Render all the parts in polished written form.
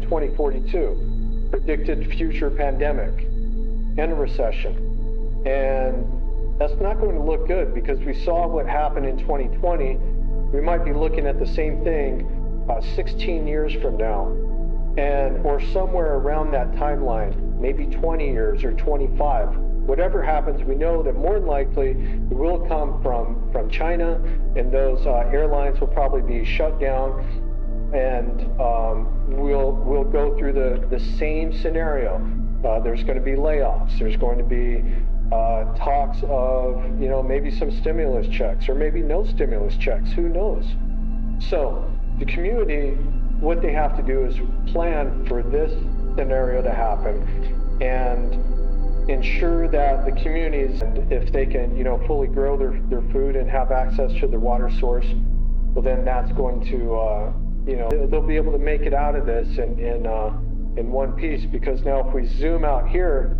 2042, predicted future pandemic and a recession. And that's not going to look good, because we saw what happened in 2020. We might be looking at the same thing 16 years from now, or somewhere around that timeline, maybe 20 years or 25. Whatever happens, we know that more than likely it will come from China, and those airlines will probably be shut down, and we'll go through the same scenario. There's going to be layoffs. There's going to be talks of, maybe some stimulus checks, or maybe no stimulus checks. Who knows? So the community, what they have to do is plan for this scenario to happen and ensure that the communities, if they can, fully grow their food and have access to their water source, well, then that's going to, they'll be able to make it out of this in one piece. Because now if we zoom out here,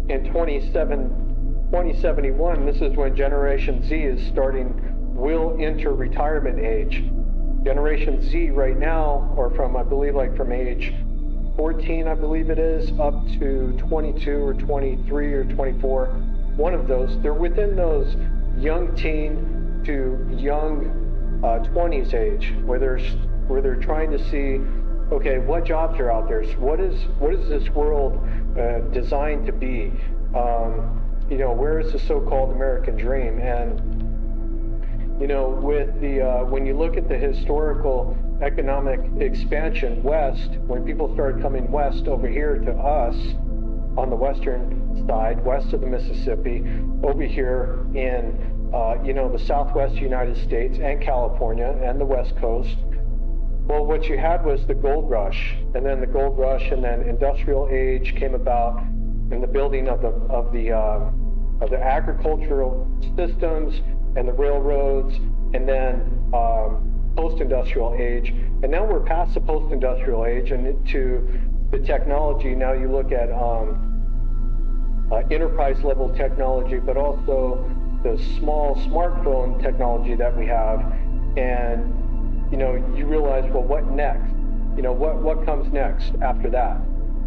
in 2071, this is when Generation Z will enter retirement age. Generation Z right now, or from age 14, I believe it is, up to 22 or 23 or 24, one of those, they're within those young teen to young 20s age, where they're trying to see, okay, what jobs are out there? So what is this world designed to be? Where is the so-called American dream? And with when you look at the historical economic expansion west, when people started coming west over here to us on the western side, west of the Mississippi, over here in the southwest United States and California and the West Coast. Well, what you had was the gold rush, and then the gold rush, and then industrial age came about, and the building of the agricultural systems and the railroads, and then post-industrial age. And now we're past the post-industrial age and into the technology. Now you look at enterprise level technology, but also the small smartphone technology that we have. And you realize, well, what next? What comes next after that?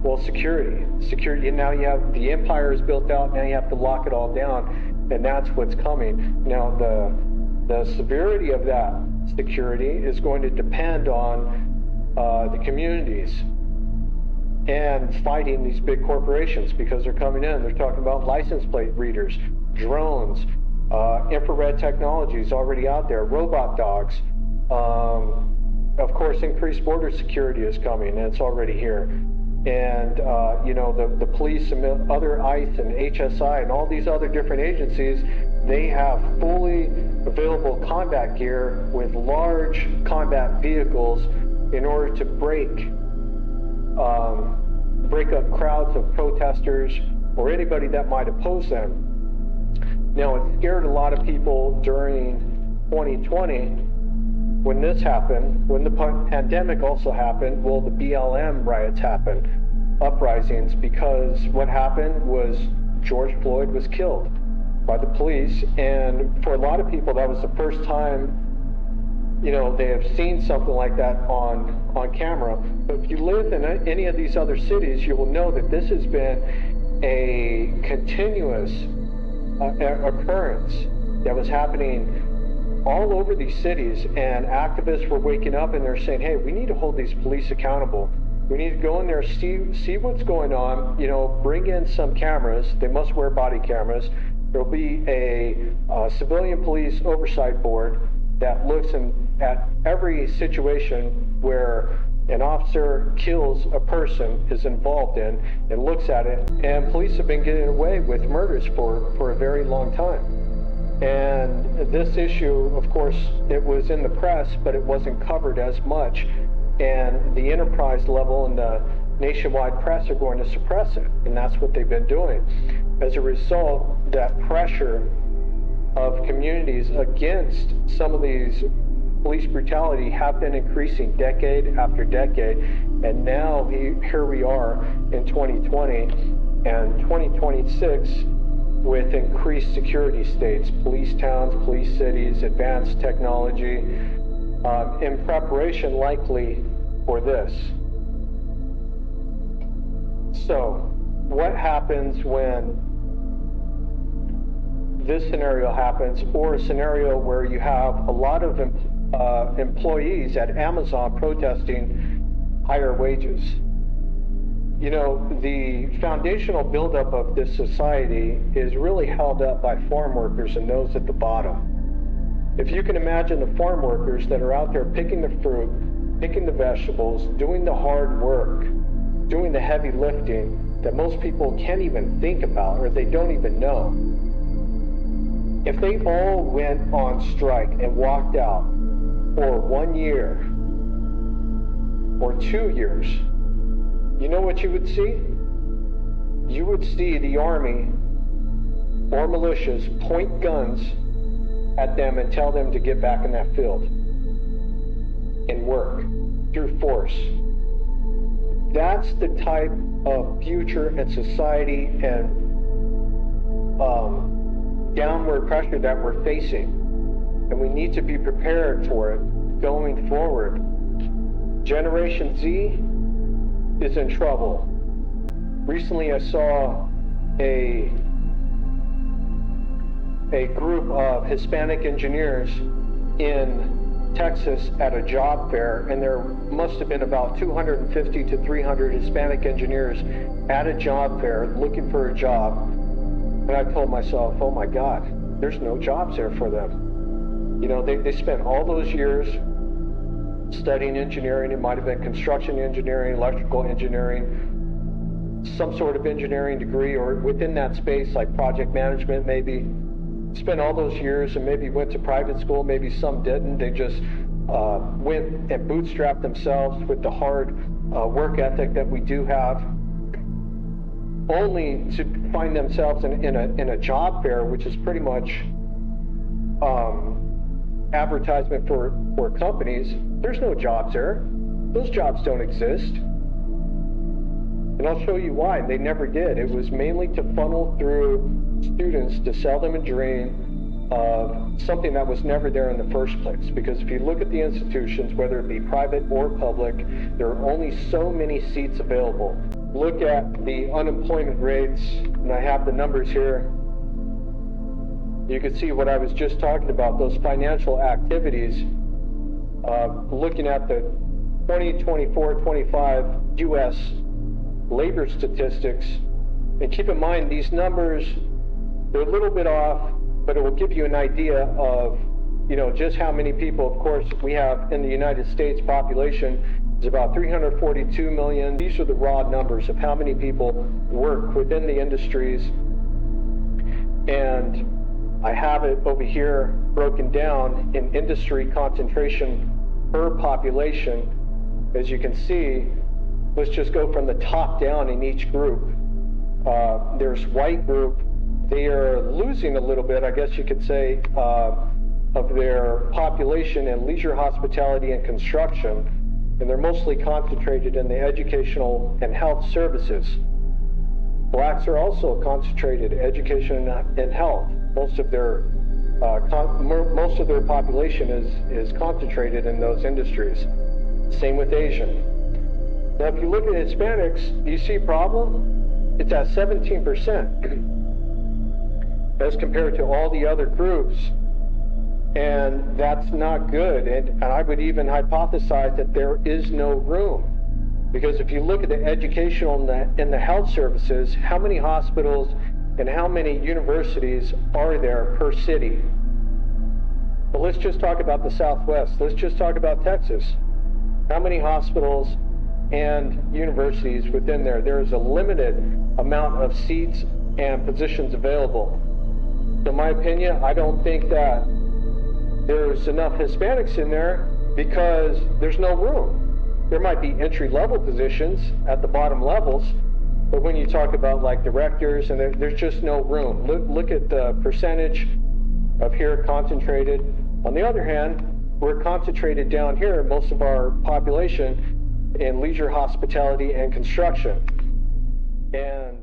Well, security. And now you have the empire is built out. Now you have to lock it all down, and that's what's coming. Now the severity of that security is going to depend on the communities and fighting these big corporations, because they're coming in. They're talking about license plate readers, drones, infrared technologies already out there, robot dogs. Of course, increased border security is coming, and it's already here. And the police and other ICE and HSI and all these other different agencies, they have fully available combat gear with large combat vehicles in order to break up crowds of protesters or anybody that might oppose them. Now, it scared a lot of people during 2020 when this happened. When the pandemic also happened, well, the BLM riots happened, uprisings, because what happened was George Floyd was killed by the police. And for a lot of people, that was the first time, they have seen something like that on camera. But if you live in any of these other cities, you will know that this has been a continuous occurrence that was happening all over these cities, and activists were waking up and they're saying, hey, we need to hold these police accountable. We need to go in there, see what's going on, bring in some cameras. They must wear body cameras. There'll be a civilian police oversight board that looks at every situation where an officer kills a person, is involved in, and looks at it. And police have been getting away with murders for a very long time. And this issue, of course, it was in the press, but it wasn't covered as much. And the enterprise level and the nationwide press are going to suppress it. And that's what they've been doing. As a result, that pressure of communities against some of these police brutality have been increasing decade after decade. And now here we are in 2020 and 2026 with increased security states, police towns, police cities, advanced technology, in preparation likely for this. So, what happens when this scenario happens, or a scenario where you have a lot of employees at Amazon protesting higher wages? You know, the foundational buildup of this society is really held up by farm workers and those at the bottom. If you can imagine the farm workers that are out there picking the fruit, picking the vegetables, doing the hard work, doing the heavy lifting that most people can't even think about or they don't even know. If they all went on strike and walked out for 1 year or 2 years, you know what you would see? You would see the army or militias point guns at them and tell them to get back in that field and work through force. That's the type of future and society and downward pressure that we're facing, and we need to be prepared for it going forward. Generation Z is in trouble. Recently I saw a group of Hispanic engineers in Texas at a job fair, and there must have been about 250 to 300 Hispanic engineers at a job fair looking for a job. And I told myself, oh my God, there's no jobs there for them. You know, they spent all those years studying engineering. It might have been construction engineering, electrical engineering, some sort of engineering degree, or within that space, like project management maybe. Spent all those years and maybe went to private school, maybe some didn't. They just went and bootstrapped themselves with the hard work ethic that we do have, only to find themselves in a job fair, which is pretty much advertisement for companies. There's no jobs there. Those jobs don't exist. And I'll show you why. They never did. It was mainly to funnel through students to sell them a dream of something that was never there in the first place. Because if you look at the institutions, whether it be private or public, there are only so many seats available. Look at the unemployment rates, and I have the numbers here. You can see what I was just talking about, those financial activities. Looking at the 2024-25 U.S. labor statistics, and keep in mind these numbers, they're a little bit off, but it will give you an idea of, you know, just how many people, of course, we have in the United States population is about 342 million. These are the raw numbers of how many people work within the industries. And I have it over here broken down in industry concentration per population. As you can see, let's just go from the top down in each group. There's white group. They are losing a little bit, I guess you could say, of their population in leisure, hospitality, and construction. And they're mostly concentrated in the educational and health services. Blacks are also concentrated in education and health. Most of their population is concentrated in those industries. Same with Asian. Now, if you look at Hispanics, do you see a problem? It's at 17% as compared to all the other groups. And that's not good. And I would even hypothesize that there is no room. Because if you look at the educational and the health services, how many hospitals and how many universities are there per city? Well, let's just talk about the Southwest. Let's just talk about Texas. How many hospitals and universities within there? There is a limited amount of seats and positions available. In my opinion, I don't think that there's enough Hispanics in there because there's no room. There might be entry-level positions at the bottom levels, but when you talk about like directors, and there's just no room. Look at the percentage of here concentrated. On the other hand, we're concentrated down here, most of our population, in leisure, hospitality, and construction. And